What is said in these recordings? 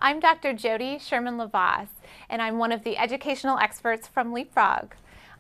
I'm Dr. Jody Sherman-Lavas, and I'm one of the educational experts from LeapFrog.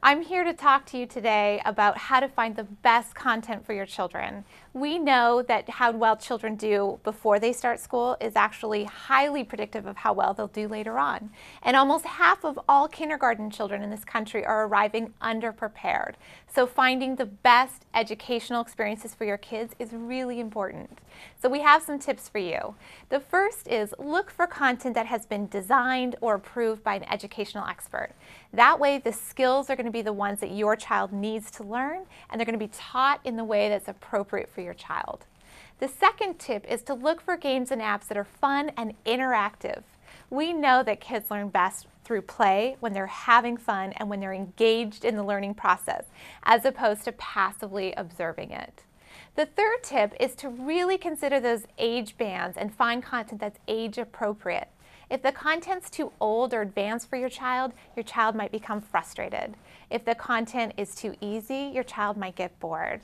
I'm here to talk to you today about how to find the best content for your children. We know that how well children do before they start school is actually highly predictive of how well they'll do later on. And almost half of all kindergarten children in this country are arriving underprepared. So finding the best educational experiences for your kids is really important. So we have some tips for you. The first is look for content that has been designed or approved by an educational expert. That way the skills are going to be the ones that your child needs to learn, and they're going to be taught in the way that's appropriate for your child. The second tip is to look for games and apps that are fun and interactive. We know that kids learn best through play, when they're having fun and when they're engaged in the learning process, as opposed to passively observing it. The third tip is to really consider those age bands and find content that's age appropriate. If the content's too old or advanced for your child might become frustrated. If the content is too easy, your child might get bored.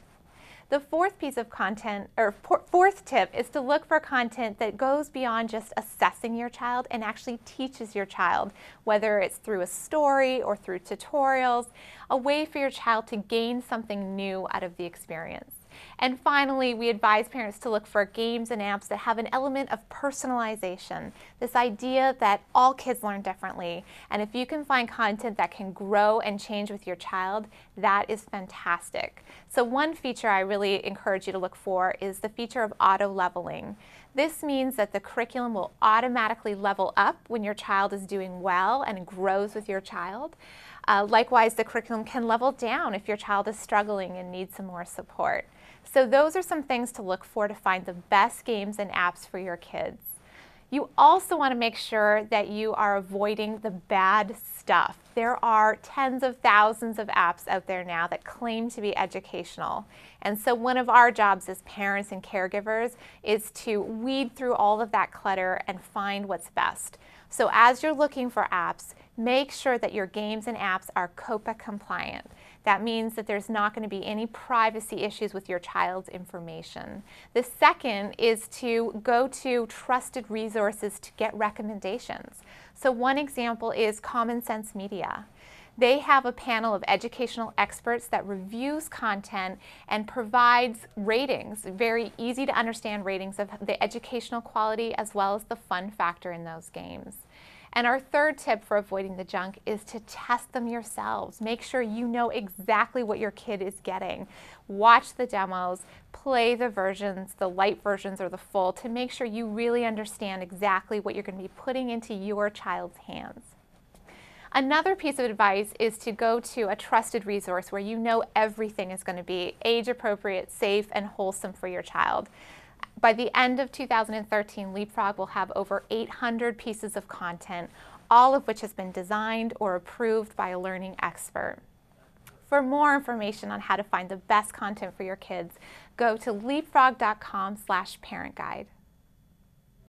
The fourth piece of content, or fourth tip, is to look for content that goes beyond just assessing your child and actually teaches your child, whether it's through a story or through tutorials, a way for your child to gain something new out of the experience. And finally, we advise parents to look for games and apps that have an element of personalization, this idea that all kids learn differently, and if you can find content that can grow and change with your child, that is fantastic. So one feature I really encourage you to look for is the feature of auto-leveling. This means that the curriculum will automatically level up when your child is doing well and grows with your child. Likewise, the curriculum can level down if your child is struggling and needs some more support. So those are some things to look for to find the best games and apps for your kids. You also want to make sure that you are avoiding the bad stuff. There are tens of thousands of apps out there now that claim to be educational. And so one of our jobs as parents and caregivers is to weed through all of that clutter and find what's best. So as you're looking for apps, make sure that your games and apps are COPPA compliant. That means that there's not going to be any privacy issues with your child's information. The second is to go to trusted resources to get recommendations. So one example is Common Sense Media. They have a panel of educational experts that reviews content and provides ratings, very easy to understand ratings of the educational quality as well as the fun factor in those games. And our third tip for avoiding the junk is to test them yourselves. Make sure you know exactly what your kid is getting. Watch the demos, play the versions, the light versions or the full, to make sure you really understand exactly what you're going to be putting into your child's hands. Another piece of advice is to go to a trusted resource where you know everything is going to be age appropriate, safe, and wholesome for your child. By the end of 2013, LeapFrog will have over 800 pieces of content, all of which has been designed or approved by a learning expert. For more information on how to find the best content for your kids, go to leapfrog.com/parent guide.